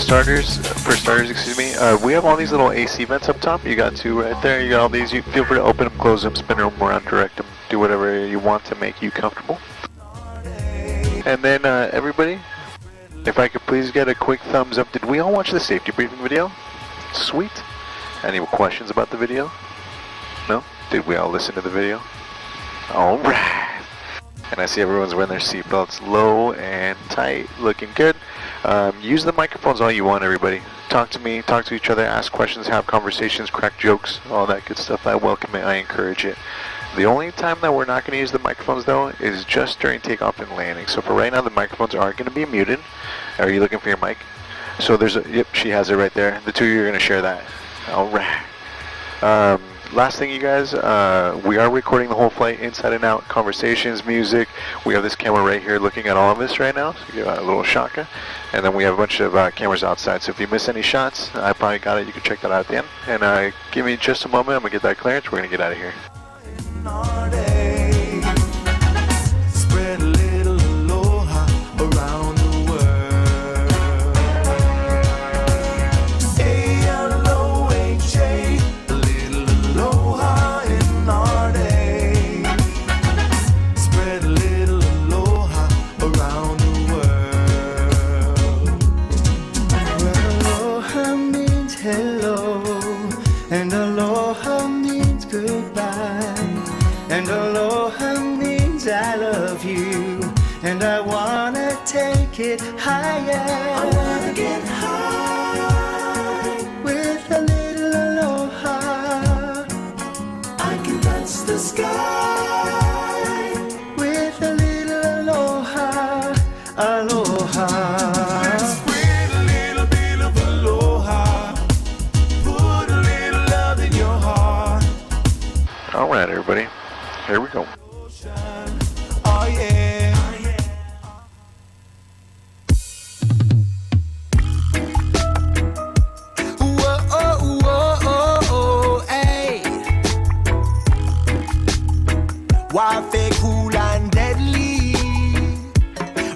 starters, excuse me, we have all these little AC vents up top. You got two right there. You got all these. You feel free to open them, close them, spin them around, direct them, do whatever you want to make you comfortable. And then everybody, if I could please get a quick thumbs up. Did we all watch the safety briefing video? Sweet. Any questions about the video? No? Did we all listen to the video? Alright. And I see everyone's wearing their seatbelts low and tight, looking good. Use the microphones all you want, everybody. Talk to me, talk to each other, ask questions, have conversations, crack jokes, all that good stuff. I welcome it, I encourage it. The only time that we're not going to use the microphones, though, is just during takeoff and landing. So for right now, the microphones are going to be muted. Are you looking for your mic? So there's a, yep, she has it right there. The two of you are going to share that. Alright. Last thing, you guys, we are recording the whole flight, inside and out, conversations, music. We have this camera right here looking at all of this right now, so you get a little shaka. And then we have a bunch of cameras outside, so if you miss any shots, I probably got it. You can check that out at the end. And give me just a moment, I'm going to get that clearance. We're going to get out of here. Spread a little aloha around the world. A-L-O-H-A, a little aloha in our day. Spread a little aloha around the world. Well, aloha means hello, and aloha means goodbye. And aloha means I love you, and I wanna take it higher. I wanna get high with a little aloha. I can touch the sky with a little aloha, aloha. Let's spread a little bit of aloha. Put a little love in your heart. All right, everybody. Here we go. Oh yeah. Whoa, oh, whoa, oh, oh, hey. Warfare cool and deadly.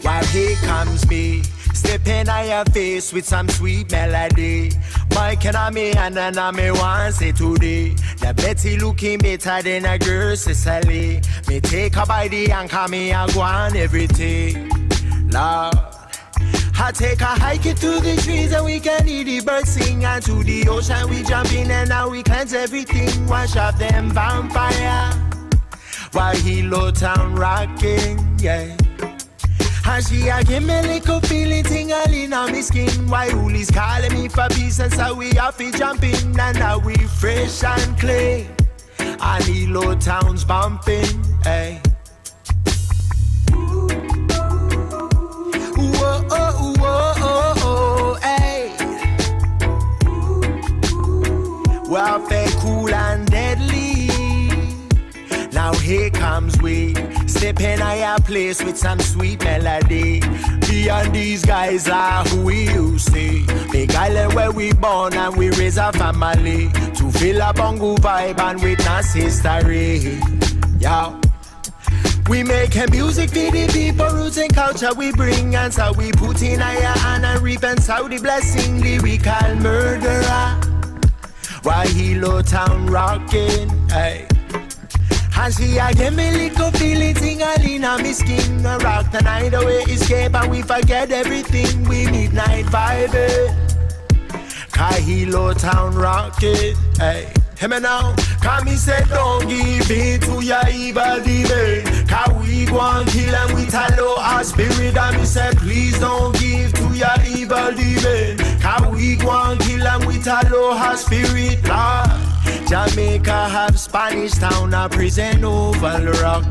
While here comes me, stepping on your face with some sweet melody. Mike and me and me want say today. The Betty looking better than a girl, Cecily. Me take her by the anchor, me a go on everything. Lord, I take a hike it to the trees and we can hear the birds sing. And to the ocean we jump in and now we cleanse everything. Wash off them vampire while Hilo Town rocking, yeah. And she a give me little feeling tingling on me skin. Why Uli's calling me for peace and so we off it jumping. And now we fresh and clean. And Hilo Town's bumping, hey. Whoa, oh, whoa, oh, oh, hey. Warfare cool and deadly. Now here comes we, stepping on your place with some sweet melody. Me and these guys are who we used to. Big island where we born and we raise a family. To feel a bongo vibe and witness history. Yeah. We make music for the people, roots and culture we bring. And so we put in our hand and reap and sow the blessing. Lyrical murderer, while Hilo Town rocking, hey. And she a give me little feeling tingling on me skin. A rock the night away, escape and we forget everything. We midnight vibing, Hilo Town rocking, hey. Hear me now, come me say don't give in to your evil demon. Cause we go and kill them with a low spirit. And me say please don't give to your evil demon. Cause we go and kill them with a low spirit, Lord. Jamaica have Spanish town a prison oval rock.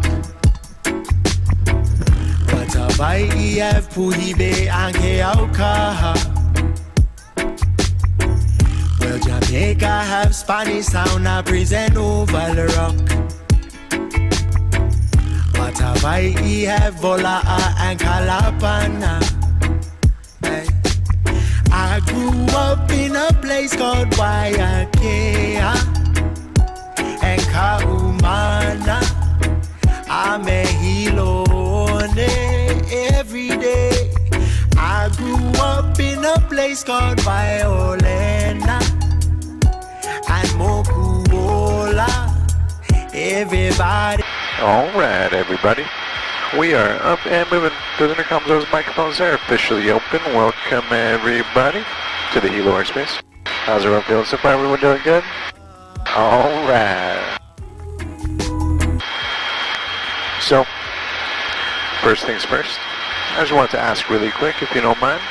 But a Hawaii have Puhibe and Keaukaha. Well, Jamaica have Spanish town a prison oval rock. But Hawaii have Vola'a and Kalapana. Hey. I grew up in a place called Waiakea and Kaumana. I'm a Hilone every day. I grew up in a place place called Violena and Mokuola. Everybody. Alright, everybody. We are up and moving. Those intercoms, those microphones are officially open. Welcome, everybody, to the Hilo airspace. How's everyone feeling so far? Everyone doing good? Alright. So, first things first, I just wanted to ask really quick, if you don't mind.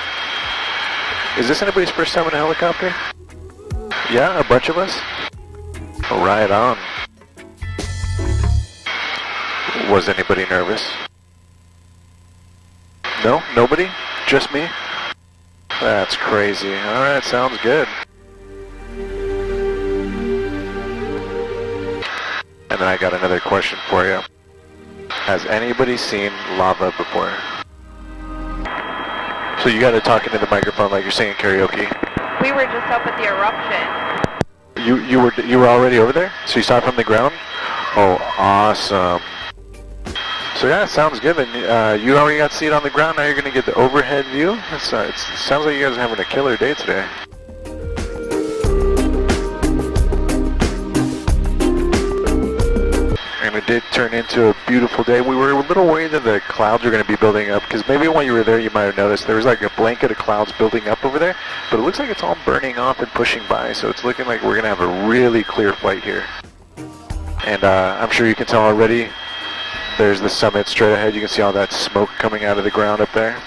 Is this anybody's first time in a helicopter? Yeah, a bunch of us? Right on. Was anybody nervous? No? Nobody? Just me? That's crazy. Alright, sounds good. And then I got another question for you. Has anybody seen lava before? So you gotta talk into the microphone like you're singing karaoke. We were just up at the eruption. You were already over there? So you saw it from the ground? Oh, awesome. So yeah, it sounds good. And you already got to see it on the ground. Now you're gonna get the overhead view. It sounds like you guys are having a killer day today. And it did turn into a beautiful day. We were a little worried that the clouds were going to be building up, because maybe when you were there you might have noticed there was like a blanket of clouds building up over there, but it looks like it's all burning off and pushing by, so it's looking like we're going to have a really clear flight here. And I'm sure you can tell already, there's the summit straight ahead. You can see all that smoke coming out of the ground up there.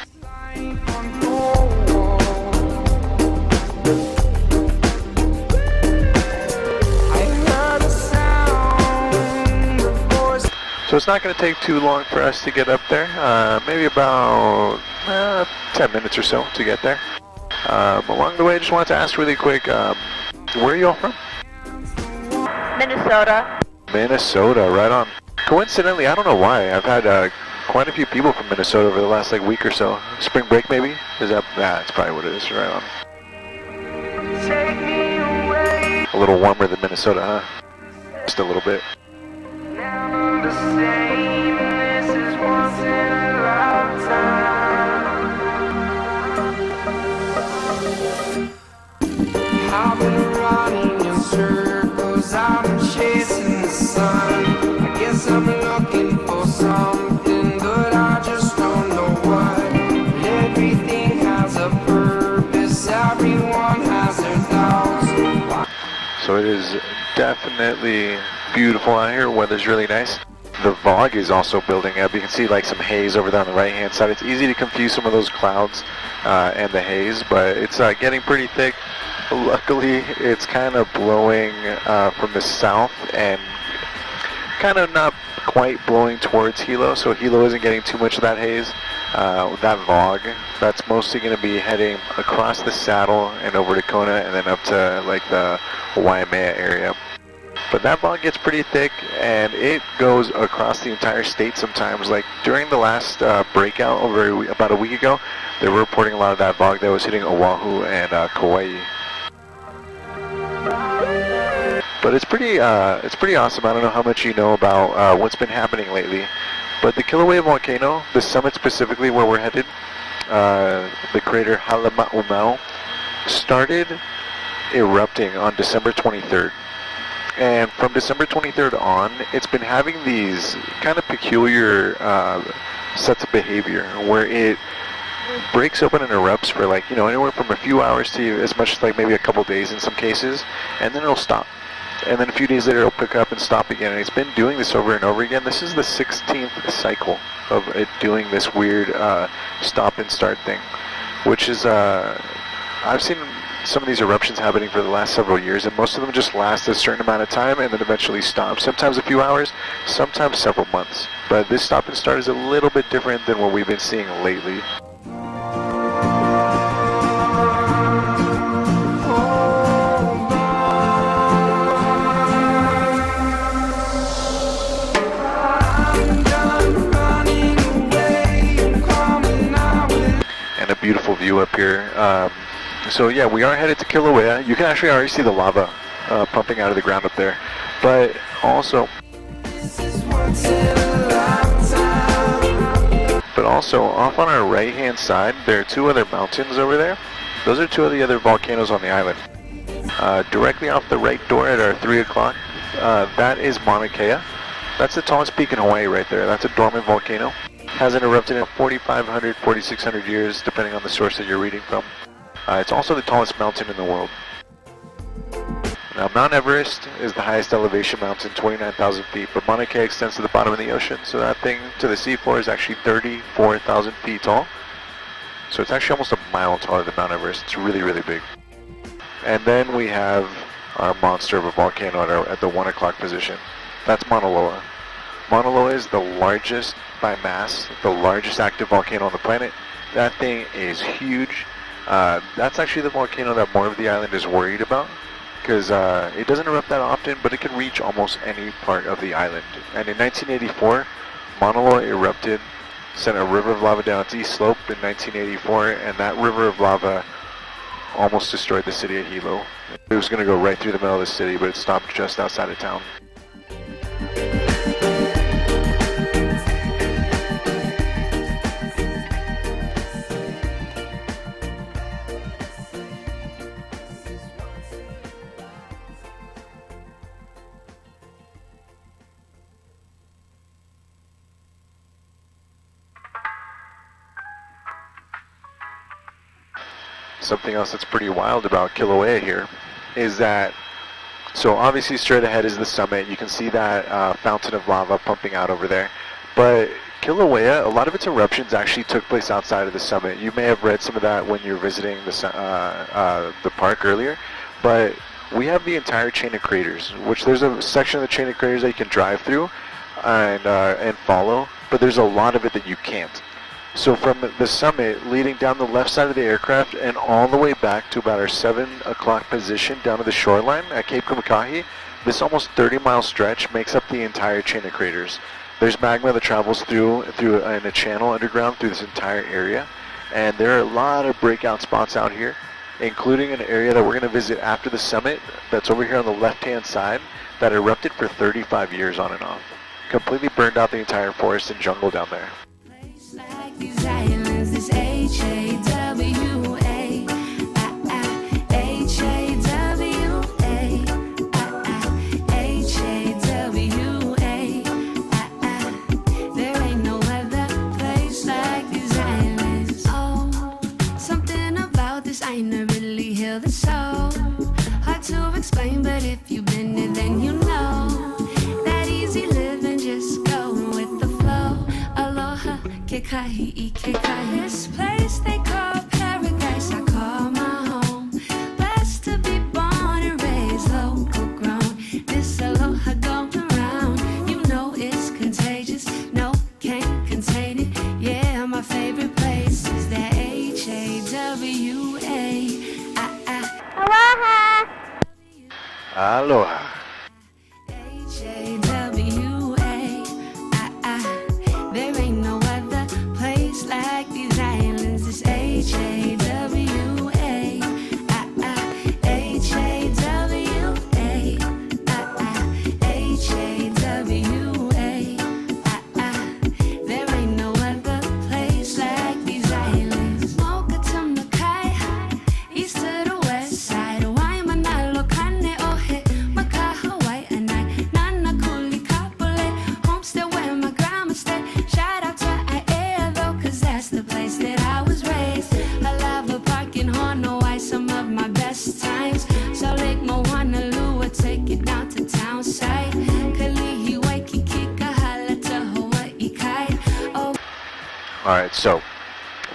So it's not going to take too long for us to get up there, maybe about 10 minutes or so to get there. Along the way, I just wanted to ask really quick, where are you all from? Minnesota. Minnesota, right on. Coincidentally, I don't know why, I've had quite a few people from Minnesota over the last week or so. Spring break maybe? Is that, that's probably what it is, right on. A little warmer than Minnesota, huh? Just a little bit. I've been running in circles, I've been chasing the sun. I guess I'm looking for something, but I just don't know what. Everything has a purpose, everyone has their doubts. So it is definitely beautiful out here. Weather's really nice. The fog is also building up. You can see like some haze over there on the right hand side. It's easy to confuse some of those clouds and the haze, but it's getting pretty thick. Luckily, it's kind of blowing from the south and kind of not quite blowing towards Hilo, so Hilo isn't getting too much of that haze. That fog, that's mostly going to be heading across the saddle and over to Kona and then up to like the Waimea area. But that fog gets pretty thick and it goes across the entire state sometimes. Like during the last breakout over about a week ago, they were reporting a lot of that fog that was hitting Oahu and Kauai. But it's pretty awesome. I don't know how much you know about what's been happening lately, but the Kilauea volcano, the summit specifically where we're headed, the crater Halema'umau, started erupting on December 23rd. And from December 23rd on, it's been having these kind of peculiar sets of behavior where it breaks open and erupts for like, you know, anywhere from a few hours to as much as like maybe a couple days in some cases, and then it'll stop. And then a few days later it'll pick up and stop again, and it's been doing this over and over again. This is the 16th cycle of it doing this weird stop and start thing, which is, I've seen some of these eruptions happening for the last several years, and most of them just last a certain amount of time and then eventually stop. Sometimes a few hours, sometimes several months. But this stop and start is a little bit different than what we've been seeing lately. And a beautiful view up here. So yeah, we are headed to Kilauea. You can actually already see the lava pumping out of the ground up there. But also off on our right hand side, there are two other mountains over there. Those are two of the other volcanoes on the island. Directly off the right door at our 3 o'clock, that is Mauna Kea. That's the tallest peak in Hawaii right there. That's a dormant volcano. Hasn't erupted in 4,500, 4,600 years, depending on the source that you're reading from. It's also the tallest mountain in the world. Now, Mount Everest is the highest elevation mountain, 29,000 feet, but Mauna Kea extends to the bottom of the ocean, so that thing to the seafloor is actually 34,000 feet tall. So it's actually almost a mile taller than Mount Everest. It's really, really big. And then we have our monster of a volcano at the 1 o'clock position. That's Mauna Loa. Mauna Loa is the largest by mass, the largest active volcano on the planet. That thing is huge. That's actually the volcano that more of the island is worried about, because it doesn't erupt that often, but it can reach almost any part of the island. And in 1984, Mauna Loa erupted, sent a river of lava down its east slope in 1984, and that river of lava almost destroyed the city of Hilo. It was going to go right through the middle of the city, but it stopped just outside of town. Something else that's pretty wild about Kilauea here is that, so obviously straight ahead is the summit. You can see that fountain of lava pumping out over there. But Kilauea, a lot of its eruptions actually took place outside of the summit. You may have read some of that when you were visiting the park earlier. But we have the entire chain of craters, which there's a section of the chain of craters that you can drive through and follow. But there's a lot of it that you can't. So from the summit, leading down the left side of the aircraft and all the way back to about our 7 o'clock position down to the shoreline at Cape Kumakahi, this almost 30-mile stretch makes up the entire chain of craters. There's magma that travels through in a channel underground through this entire area, and there are a lot of breakout spots out here, including an area that we're going to visit after the summit that's over here on the left-hand side that erupted for 35 years on and off. Completely burned out the entire forest and jungle down there. These islands, this H-A-W-A, H-A-W-A, H-A-W-A, there ain't no other place like these islands. Oh, something about this island really healed the soul. Hard to explain, but if you've been there, then you know. That easy living, just go with the flow. Aloha. This place they call paradise, I call my home. Blessed to be born and raised local grown. This aloha going around, you know it's contagious. No, can't contain it. Yeah, my favorite place is that H-A-W-A. Aloha! Aloha. H-A-W-A. There ain't no other place like these islands. It's H-A-W-A. H-A-W-A. H-A-W-A. There ain't no other place like these islands. Mocha to Makai, east to the west side. Waimanalo, Kane, Ohe, Maka, Hawaii, and Nana, Kuli, Kapole, homestead where my grandma stayed. Shout out to Aiea though, cause that's the place that I was raised. I love a park in Honolulu, some of my best times. So Lake Moanalua, take it down to town side. Kalihi, Waikiki, Kahala to Hawaii Kai. Oh. Alright, so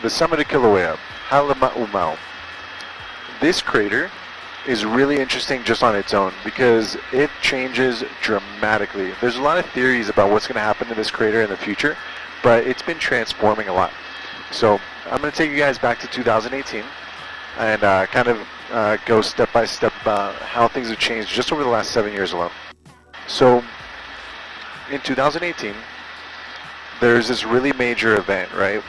the summit of Kilauea, Halema'umau. This crater is really interesting just on its own because it changes dramatically. There's a lot of theories about what's going to happen to this crater in the future, but it's been transforming a lot. So I'm going to take you guys back to 2018 and kind of go step by step about how things have changed just over the last 7 years alone. So in 2018, there's this really major event, right?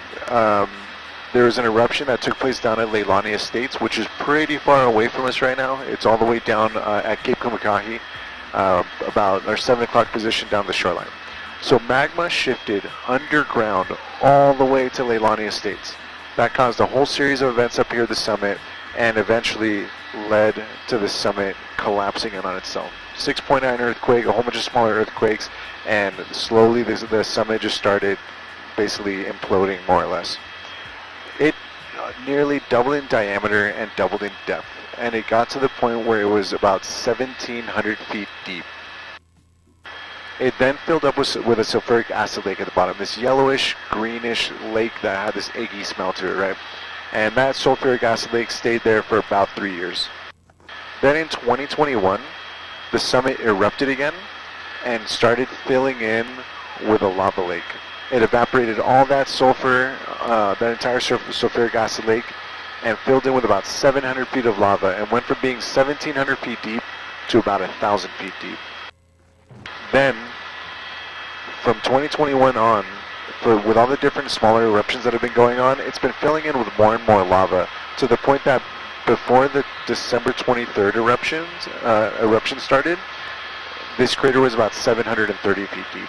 There was an eruption that took place down at Leilani Estates, which is pretty far away from us right now. It's all the way down at Cape Kumakahi, about our 7 o'clock position down the shoreline. So magma shifted underground all the way to Leilani Estates. That caused a whole series of events up here at the summit. and eventually led to the summit collapsing in on itself. 6.9 earthquake, a whole bunch of smaller earthquakes, and slowly the summit just started basically imploding more or less. It nearly doubled in diameter and doubled in depth, and it got to the point where it was about 1,700 feet deep. It then filled up with a sulfuric acid lake at the bottom, this yellowish, greenish lake that had this eggy smell to it, right? And that sulfuric acid lake stayed there for about 3 years. Then in 2021, the summit erupted again and started filling in with a lava lake. It evaporated all that sulfur, that entire sulfuric acid lake, and filled in with about 700 feet of lava, and went from being 1,700 feet deep to about 1,000 feet deep. Then, from 2021 on, with all the different smaller eruptions that have been going on, it's been filling in with more and more lava, to the point that before the December 23rd eruption started, this crater was about 730 feet deep.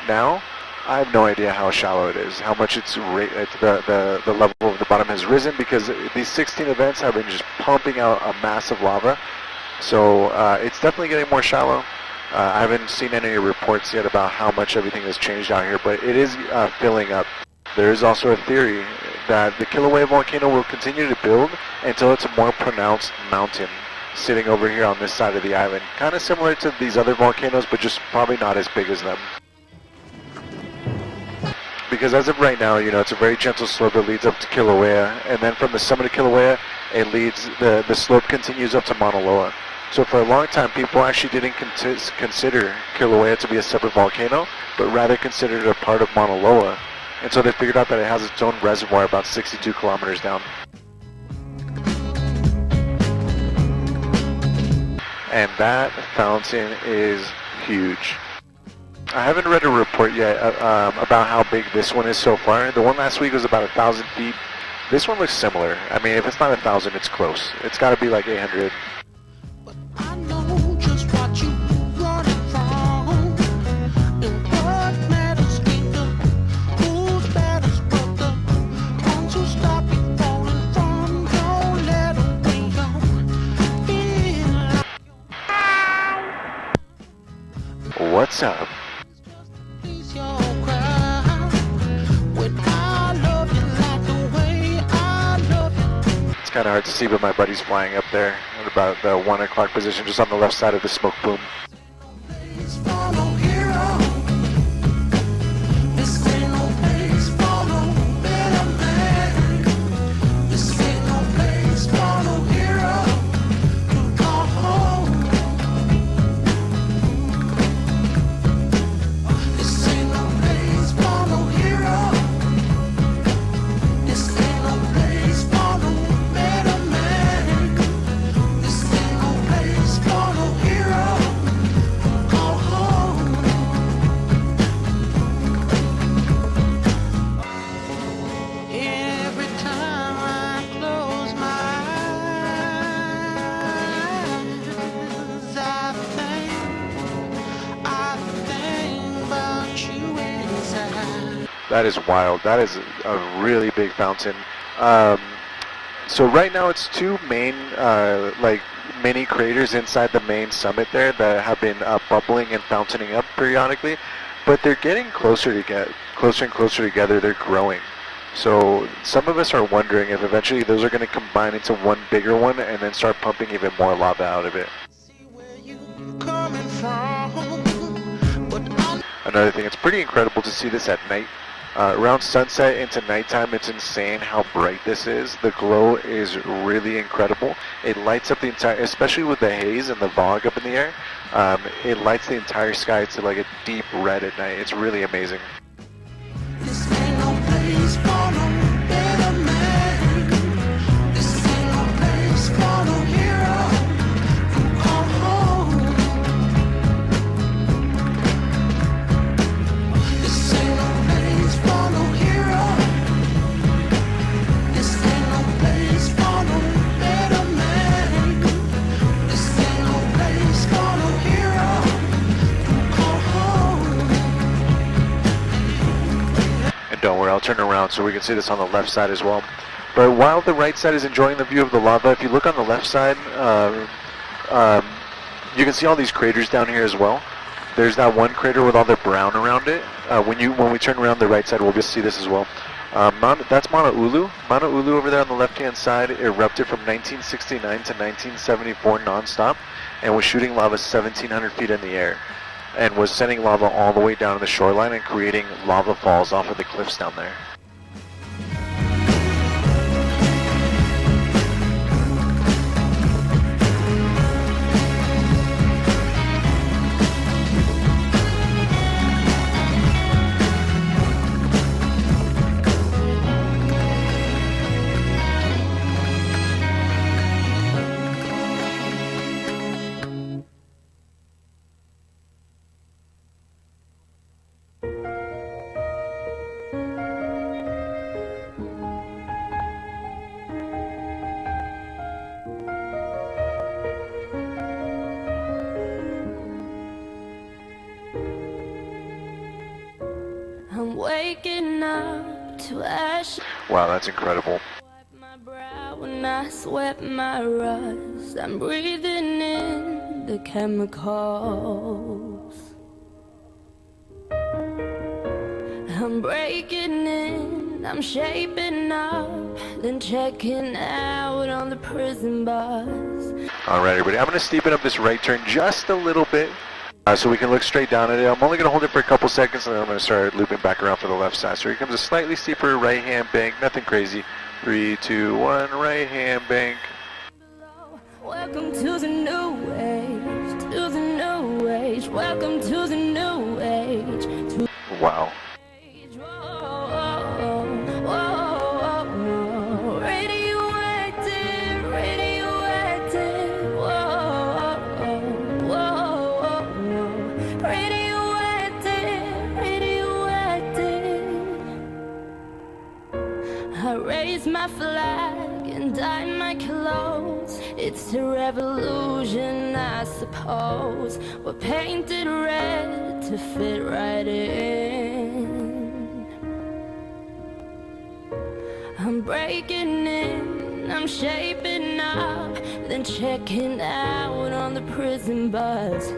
Now, I have no idea how shallow it is, how much the level of the bottom has risen, because these 16 events have been just pumping out a mass of lava. So it's definitely getting more shallow. I haven't seen any reports yet about how much everything has changed out here, but it is filling up. There is also a theory that the Kilauea volcano will continue to build until it's a more pronounced mountain sitting over here on this side of the island. Kind of similar to these other volcanoes, but just probably not as big as them. Because as of right now, it's a very gentle slope that leads up to Kilauea, and then from the summit of Kilauea, it leads, the slope continues up to Mauna Loa. So for a long time, people actually didn't consider Kilauea to be a separate volcano, but rather considered it a part of Mauna Loa. And so they figured out that it has its own reservoir about 62 kilometers down. And that fountain is huge. I haven't read a report yet about how big this one is so far. The one last week was about 1,000 feet. This one looks similar. I mean, if it's not 1,000, it's close. It's got to be like 800. I know just what you running from, and what matters ain't the who's matters, but the ones who stop you falling from. Don't let them bring you feel like What's up? it's your cry when I love you like the way I love you. It's kind of hard to see, but my buddy's flying up there at about the 1 o'clock position, just on the left side of the smoke plume. This for no hero. This ain't no place for no better man. This ain't no place for no hero to call home. This ain't no place for no hero. This ain't no place for no better man. This ain't no place for no hero to call home. Every time I close my eyes, I think about you inside. That is wild. That is a really big fountain. So right now it's two main, like mini craters inside the main summit there that have been bubbling and fountaining up periodically, but they're getting closer and closer together. They're growing. So some of us are wondering if eventually those are going to combine into one bigger one and then start pumping even more lava out of it. See where you coming from, but I'm Another thing, it's pretty incredible to see this at night. Around sunset into nighttime, it's insane how bright this is. The glow is really incredible. It lights up the entire, especially with the haze and the fog up in the air, it lights the entire sky to like a deep red at night. It's really amazing. This ain't no place for no better man. This ain't no place for no hero to call home. This ain't no place for no hero. This ain't no place for no better man. This ain't no place for no hero to call home. And don't worry, I'll turn around so we can see this on the left side as well. But while the right side is enjoying the view of the lava, if you look on the left side, you can see all these craters down here as well. There's that one crater with all the brown around it. When we turn around the right side, we'll be able to see this as well. That's Mauna Ulu. Mauna Ulu over there on the left-hand side erupted from 1969 to 1974 nonstop, and was shooting lava 1,700 feet in the air, and was sending lava all the way down to the shoreline and creating lava falls off of the cliffs down there. I'm waking up to ash. Wow, that's incredible. Wipe my brow when I sweat my rust. I'm breathing in the chemicals. I'm breaking in, I'm shaping up, then checking out on the prison bus. Alright everybody, I'm going to steepen up this right turn just a little bit. So we can look straight down at it. I'm only going to hold it for a couple seconds, and then I'm going to start looping back around for the left side. So here comes a slightly steeper right-hand bank, nothing crazy. 3, 2, 1, right-hand bank. Welcome to the new age, to the new age. Welcome to the new age. Wow. I raised my flag and dyed my clothes. It's a revolution, I suppose. We're painted red to fit right in. I'm breaking in, I'm shaping up, then checking out on the prison bus.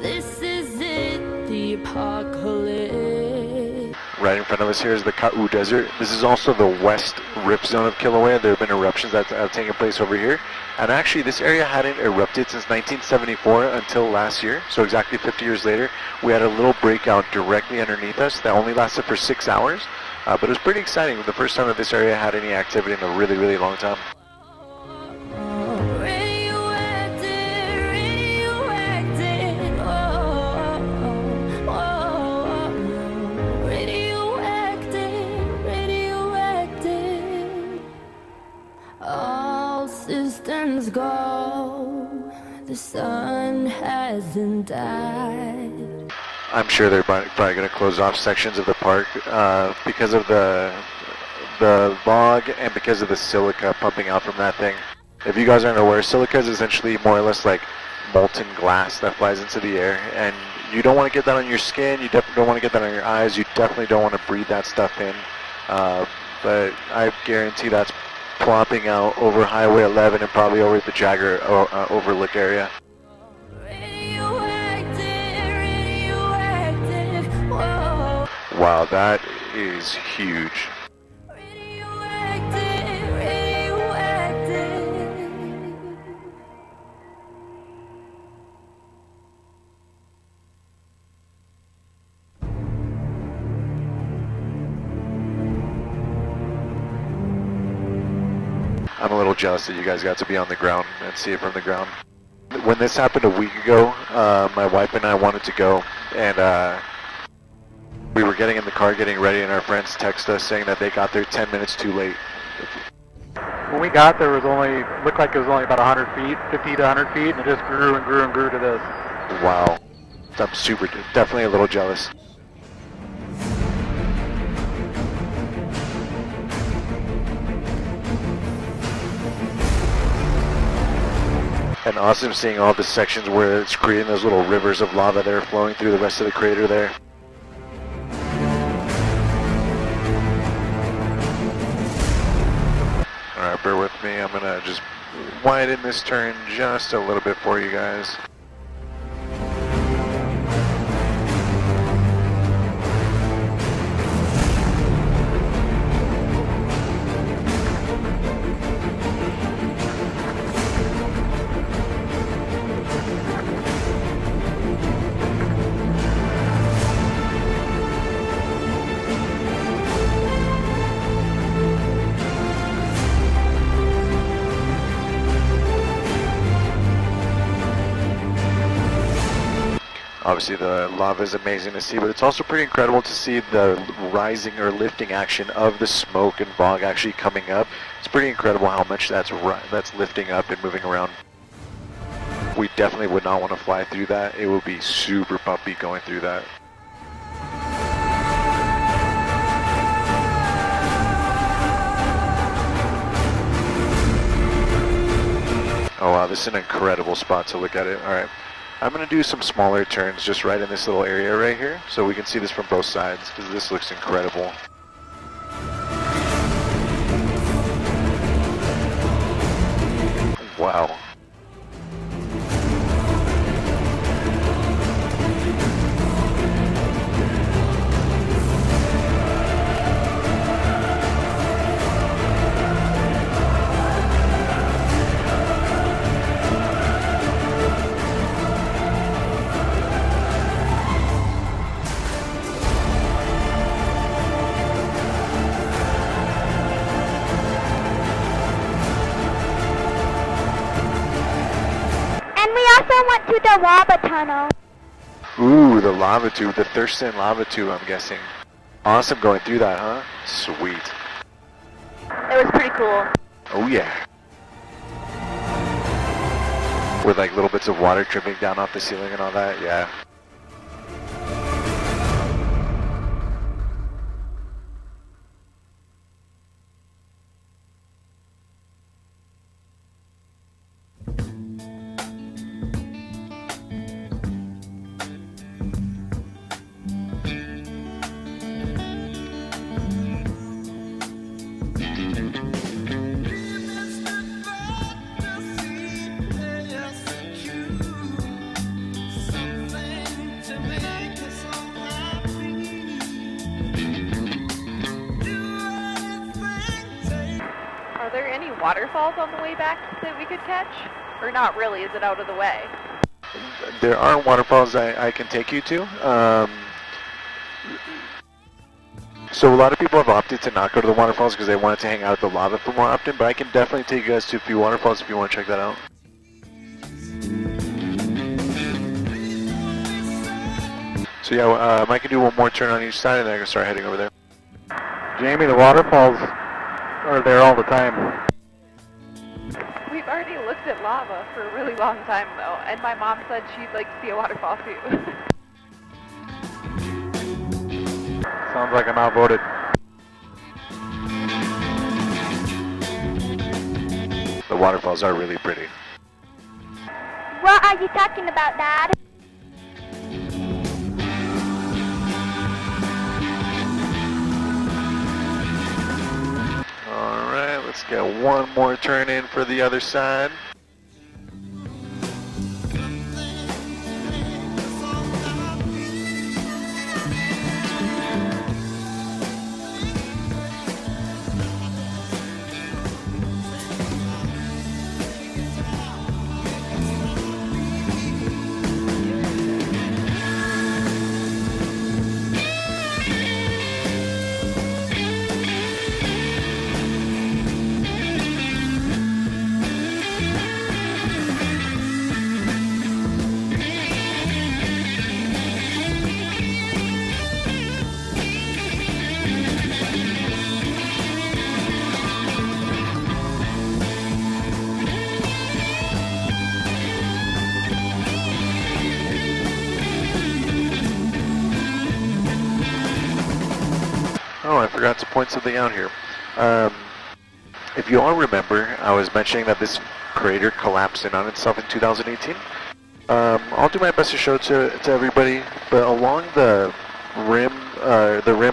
This is it, the apocalypse. Right in front of us here is the Ka'u Desert. This is also the west rip zone of Kilauea. There have been eruptions that have taken place over here. And actually, this area hadn't erupted since 1974 until last year. So exactly 50 years later, we had a little breakout directly underneath us that only lasted for 6 hours. But it was pretty exciting. The first time that this area had any activity in a really, really long time. Systems go, the sun hasn't died. I'm sure they're probably going to close off sections of the park because of the log and because of the silica pumping out from that thing. If you guys aren't aware, silica is essentially more or less like molten glass that flies into the air, and you don't want to get that on your skin, you definitely don't want to get that on your eyes, you definitely don't want to breathe that stuff in, but I guarantee that's plopping out over Highway 11 and probably over the Jagger overlook area. Wow, that is huge. I'm a little jealous that you guys got to be on the ground and see it from the ground. When this happened a week ago, my wife and I wanted to go, and we were getting in the car, getting ready, and our friends text us saying that they got there 10 minutes too late. When we got there, it looked like it was only about 100 feet, 50 to 100 feet, and it just grew and grew and grew to this. Wow. I'm definitely a little jealous. And awesome seeing all the sections where it's creating those little rivers of lava that are flowing through the rest of the crater there. bear with me. I'm gonna just widen this turn just a little bit for you guys. Obviously the lava is amazing to see, but it's also pretty incredible to see the rising or lifting action of the smoke and fog actually coming up. It's pretty incredible how much that's lifting up and moving around. We definitely would not want to fly through that. It would be super bumpy going through that. Oh wow, this is an incredible spot to look at it. Alright. I'm going to do some smaller turns just right in this little area right here so we can see this from both sides because this looks incredible. Wow. Went to the lava tunnel. Ooh, the lava tube, the Thurston lava tube, I'm guessing. Awesome going through that, huh? Sweet. It was pretty cool. Oh yeah. With like little bits of water dripping down off the ceiling and all that, yeah. Are there any waterfalls on the way back that we could catch? Or not really? Is it out of the way? There are waterfalls I can take you to. So a lot of people have opted to not go to the waterfalls because they wanted to hang out at the lava for more often, but I can definitely take you guys to a few waterfalls if you want to check that out. So yeah, I can do one more turn on each side and then I can start heading over there. Jamie, the waterfalls are there all the time. We've already looked at lava for a really long time though, and my mom said she'd like to see a waterfall too. Sounds like I'm outvoted. The waterfalls are really pretty. What are you talking about, Dad? Alright, let's get one more turn in for the other side. Oh, I forgot to point something out here. If you all remember, I was mentioning that this crater collapsed in on itself in 2018. I'll do my best to show it to everybody, but along the rim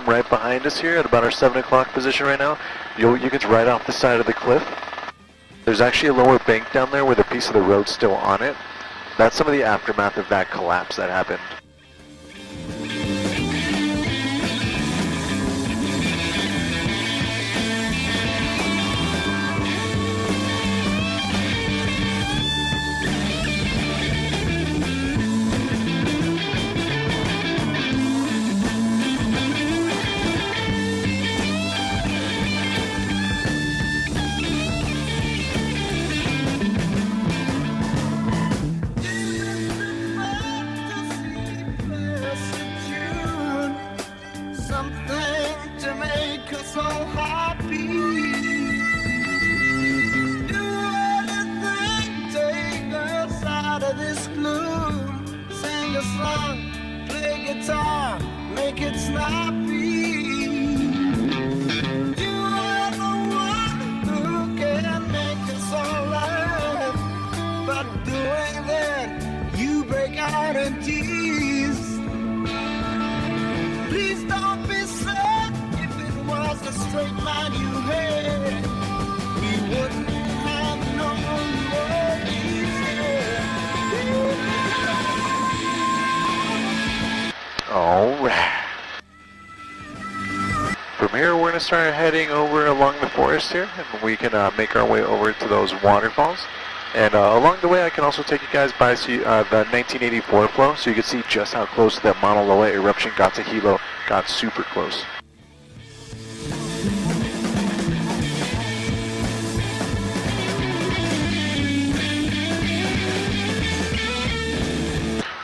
right behind us here at about our 7 o'clock position right now, you can right off the side of the cliff. There's actually a lower bank down there with a piece of the road still on it. That's some of the aftermath of that collapse that happened. Something to make us all happy. Do anything, take us out of this gloom. Sing a song, play guitar, make it snappy. You are the one who can make us all laugh. But doing that, you break out in tears. Please don't be sad. If it was a straight line you had, we wouldn't have known what Alright. From here we're going to start heading over along the forest here, and we can make our way over to those waterfalls. And along the way I can also take you guys by the 1984 flow, so you can see just how close that Mauna Loa eruption got to Hilo. Got super close.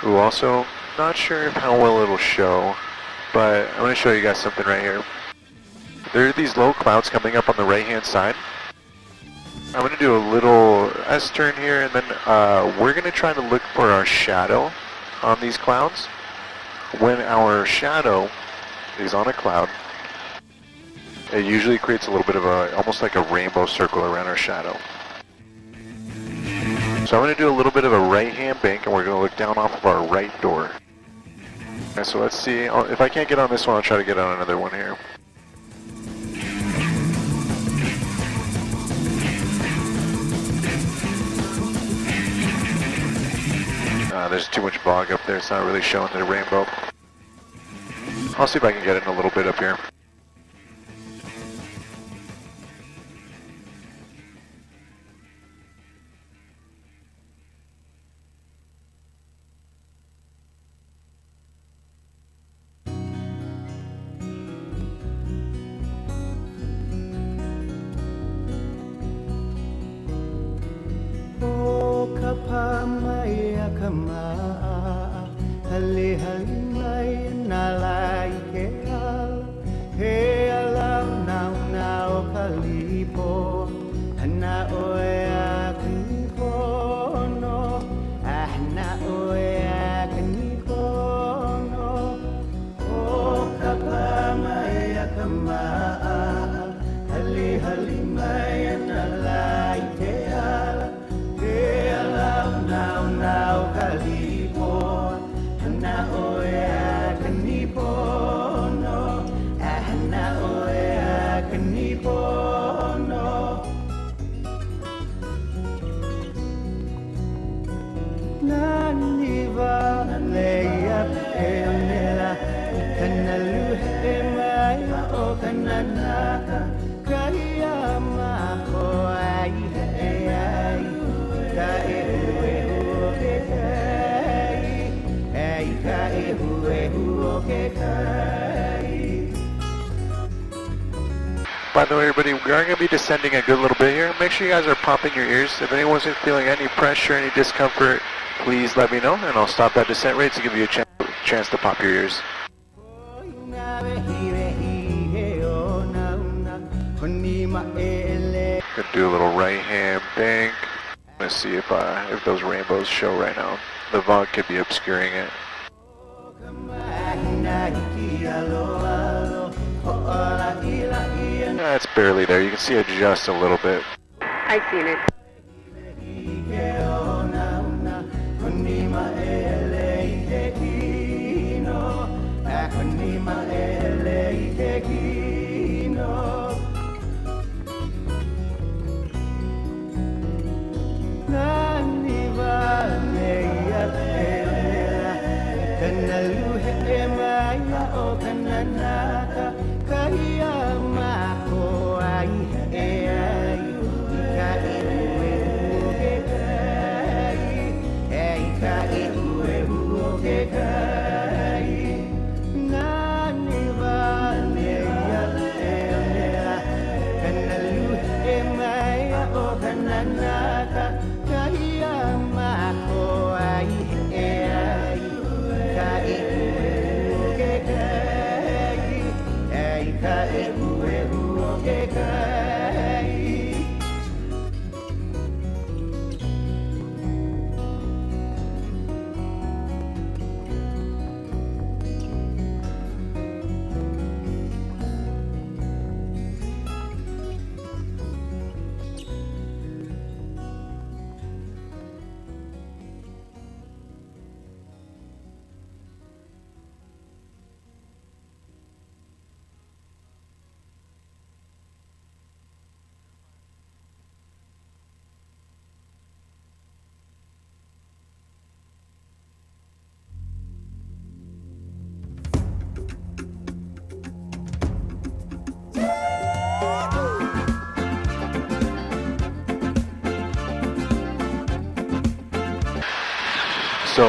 Ooh, also, not sure how well it'll show, but I'm going to show you guys something right here. There are these low clouds coming up on the right hand side. I'm going to do a little S-turn here, and then we're going to try to look for our shadow on these clouds. When our shadow is on a cloud, it usually creates a little bit of almost like a rainbow circle around our shadow. So I'm going to do a little bit of a right-hand bank, and we're going to look down off of our right door. Okay, so let's see. If I can't get on this one, I'll try to get on another one here. There's too much fog up there, it's not really showing the rainbow. I'll see if I can get it in a little bit up here. By the way, everybody, we are going to be descending a good little bit here. Make sure you guys are popping your ears. If anyone's feeling any pressure, any discomfort, please let me know, and I'll stop that descent rate to give you a chance to pop your ears. Gonna do a little right hand bank. Let's see if those rainbows show right now. The fog could be obscuring it. It's barely there. You can see it just a little bit. I've seen it.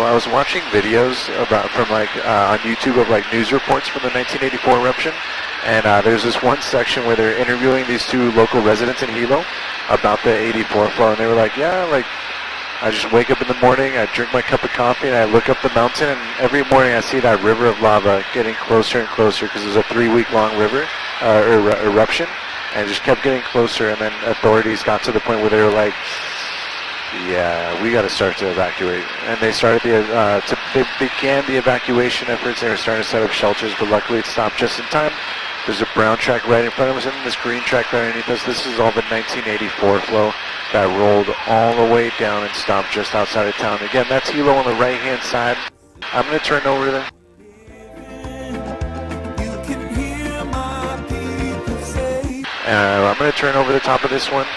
So I was watching videos from on YouTube of like news reports from the 1984 eruption, and there's this one section where they're interviewing these two local residents in Hilo about the 84 flow, and they were like, yeah, like I just wake up in the morning, I drink my cup of coffee, and I look up the mountain, and every morning I see that river of lava getting closer and closer because it was a 3-week-long river eruption, and it just kept getting closer, and then authorities got to the point where they were like, yeah, we got to start to evacuate. And they started they began the evacuation efforts. They were starting to set up shelters, but luckily it stopped just in time. There's a brown track right in front of us, and this green track right underneath us. This is all the 1984 flow that rolled all the way down and stopped just outside of town. Again, that's Hilo on the right-hand side. I'm going to turn over there. I'm going to turn over the top of this one.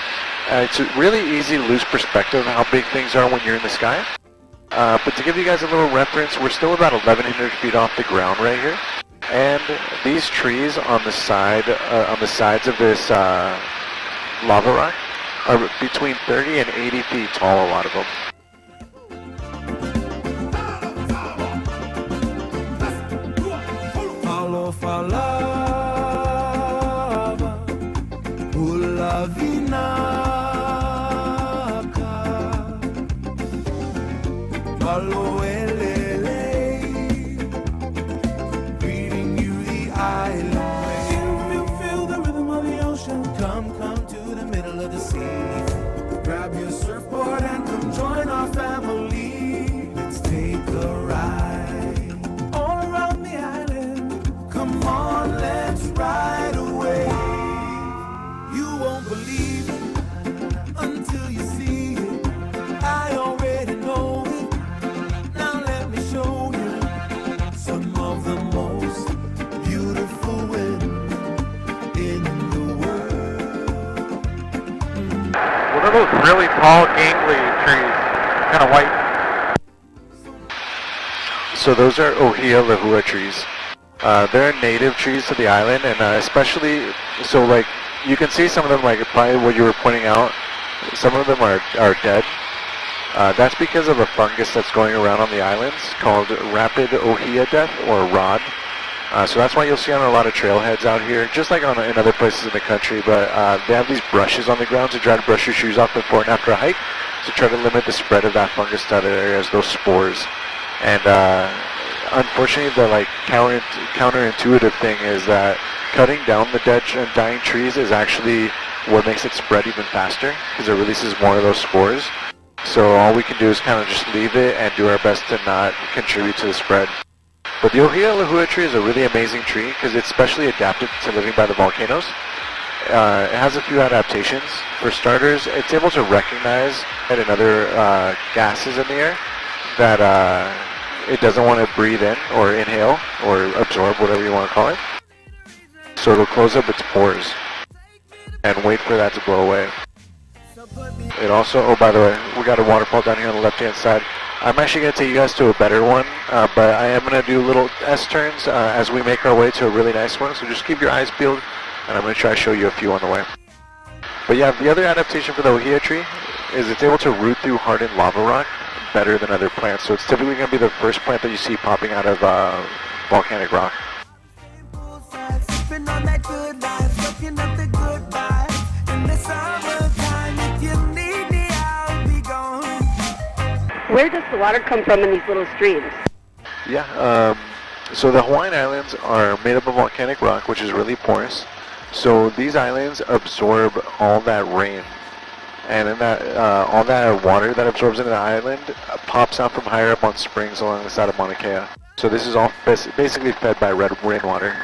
It's a really easy to lose perspective of how big things are when you're in the sky. But to give you guys a little reference, we're still about 1,100 feet off the ground right here. And these trees on the sides of this lava rock are between 30 and 80 feet tall, a lot of them. Greeting you the island. Feel the rhythm of the ocean. Come to the middle of the sea. Grab your surfboard and come join our family. Let's take a ride all around the island. Come on, let's ride away. You won't believe it until you see it. I already know it. Now let me show you some of the most beautiful women in the world. What are those really tall, gangly trees? Kind of white. So those are Ohia lehua trees. They're native trees to the island, and especially, so like, you can see some of them, like probably what you were pointing out, some of them are dead. That's because of a fungus that's going around on the islands called rapid Ohia death, or ROD. So that's why you'll see on a lot of trailheads out here, just like in other places in the country, but they have these brushes on the ground to try to brush your shoes off before and after a hike to try to limit the spread of that fungus to other areas, those spores. And unfortunately, the like counterintuitive thing is that cutting down the dead and dying trees is actually what makes it spread even faster, because it releases more of those spores. So all we can do is kind of just leave it and do our best to not contribute to the spread. But the Ohia lehua tree is a really amazing tree because it's specially adapted to living by the volcanoes. It has a few adaptations. For starters, it's able to recognize and other gases in the air that it doesn't want to breathe in or inhale or absorb, whatever you want to call it. So it'll close up its pores and wait for that to blow away. It also, oh by the way, we got a waterfall down here on the left hand side. I'm actually going to take you guys to a better one, but I am going to do little S-turns as we make our way to a really nice one, so just keep your eyes peeled, and I'm going to try to show you a few on the way. But yeah, the other adaptation for the Ohia tree is it's able to root through hardened lava rock better than other plants, so it's typically going to be the first plant that you see popping out of volcanic rock. Where does the water come from in these little streams? Yeah, so the Hawaiian Islands are made up of volcanic rock, which is really porous. So these islands absorb all that rain, and in that all that water that absorbs into the island pops out from higher up on springs along the side of Mauna Kea. So this is all basically fed by rainwater.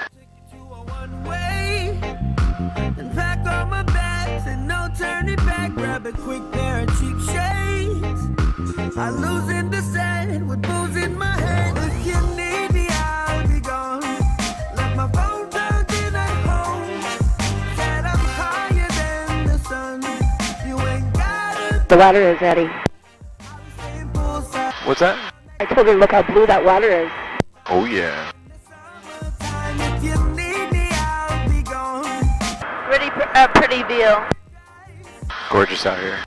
I lose in the sand with booze in my hand. If you need me, I'll be gone. Let my phone down in at home. Said I'm higher than the sun. You ain't got it. The water is, Eddie. What's that? I told her, look how blue that water is. Oh yeah. If you need me, I'll be gone. Pretty view. Gorgeous out here.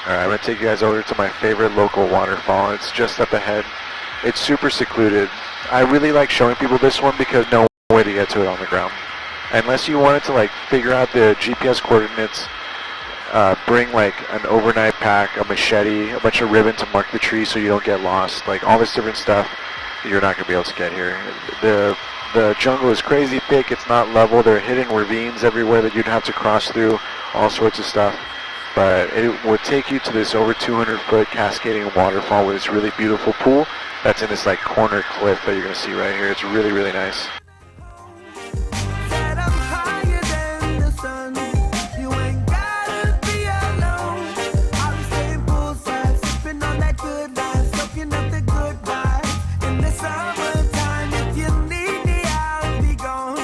Alright, I'm going to take you guys over to my favorite local waterfall. It's just up ahead. It's super secluded. I really like showing people this one because no way to get to it on the ground. Unless you wanted to like figure out the GPS coordinates, bring like an overnight pack, a machete, a bunch of ribbon to mark the tree so you don't get lost, like all this different stuff, you're not going to be able to get here. The jungle is crazy thick, it's not level, there are hidden ravines everywhere that you'd have to cross through, all sorts of stuff. But it would take you to this over 200-foot cascading waterfall with this really beautiful pool that's in this like corner cliff that you're going to see right here. It's really, really nice. Said I'm higher than the sun. You ain't gotta be alone. I'm staying poolside, sipping on that good life, soaking up the good vibes. In the summertime, if you need me, I'll be gone.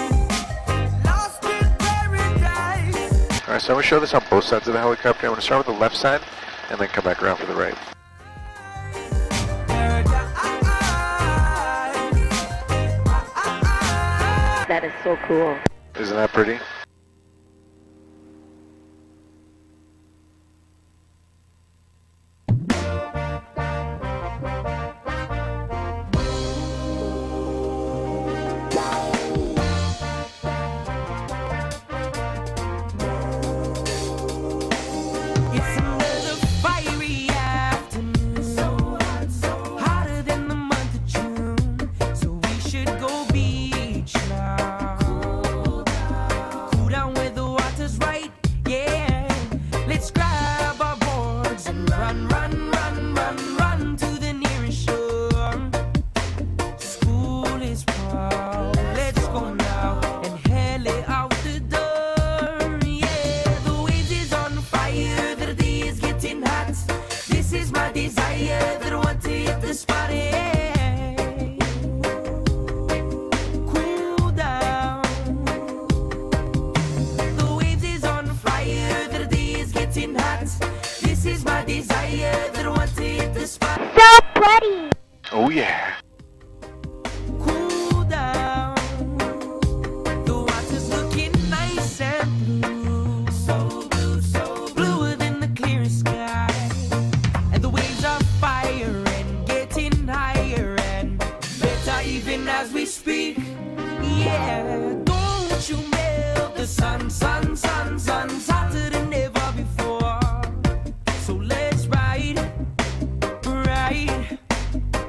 Lost in paradise. Alright, so I'm going to show this on both sides of the helicopter. I'm going to start with the left side and then come back around for the right. That is so cool. Isn't that pretty? It's another fiery afternoon, so hotter than the month of June. So we should go beach now. Cool down where the water's right, yeah. Let's grab our boards and run, run, run, run, run to the nearest shore. School is proud, let's go now and hell it out the door, yeah. The waves is on fire, the day is getting hot. This is my desire, that I want to hit the spot, yeah. Cool down. The waves is on fire, the day is getting hot. This is my desire, that I want to hit the spot. So pretty. Oh yeah. Cool down. The water's looking nice and blue. So bluer than the clearest sky. And the waves are fire and getting higher and better even as we speak. Yeah, don't you melt the sun, sun, sun, sun's hotter than ever before. So let's ride,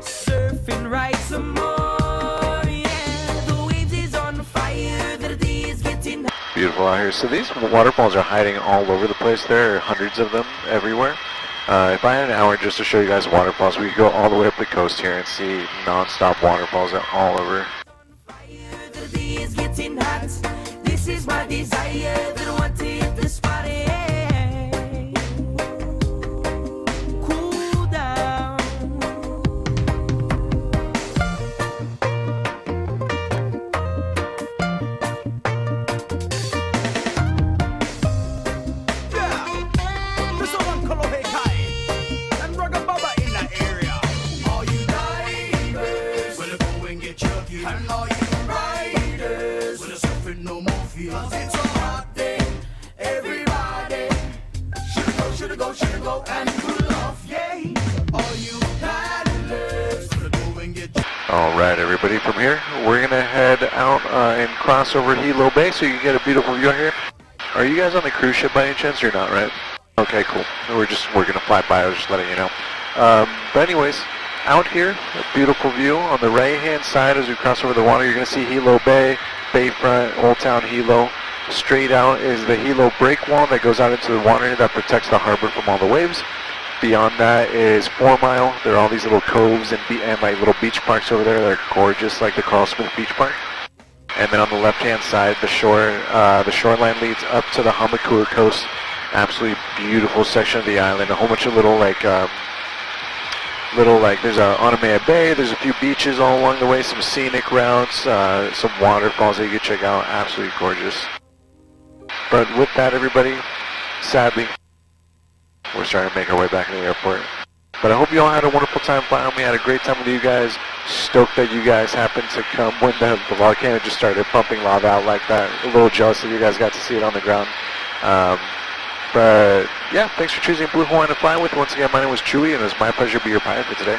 surfing right some more, yeah. The waves is on fire, the day is getting Beautiful out here. So these waterfalls are hiding all over the place. There are hundreds of them everywhere. If I had an hour just to show you guys waterfalls, we could go all the way up the coast here and see non-stop waterfalls all over. fire, the day is getting hot. This is my desire, that I want to hit the spot, yeah. Cool down. This one Kilauea and Rugga Bubba in the area. All you divers, wanna go and get chunky. And all you riders, wanna surfing no more feels. It's a hot day, everybody. Shoulda go, and pull off, yay. All you paddlers, wanna go and get Alright everybody, from here we're going to head out and cross over Hilo Bay so you can get a beautiful view out here. Are you guys on the cruise ship by any chance? You're not, right? Okay, cool. We're going to fly by, I was just letting you know. But anyways, out here, a beautiful view. On the right hand side as we cross over the water, you're going to see Hilo Bay, Bayfront, Old Town Hilo. Straight out is the Hilo break wall that goes out into the water that protects the harbor from all the waves. Beyond that is 4 Mile. There are all these little coves and like little beach parks over there that are gorgeous, like the Carl Smith Beach Park. And then on the left-hand side, the shoreline leads up to the Hamakua coast. Absolutely beautiful section of the island. A whole bunch of little there's a Onamea Bay. There's a few beaches all along the way. Some scenic routes, some waterfalls that you can check out. Absolutely gorgeous. But with that, everybody, sadly, we're starting to make our way back to the airport. But I hope you all had a wonderful time flying me. I had a great time with you guys. Stoked that you guys happened to come when the volcano just started pumping lava out like that. A little jealous that you guys got to see it on the ground. But yeah, thanks for choosing Blue Hawaiian to fly with. Once again, my name was Chewy, and it was my pleasure to be your pilot for today.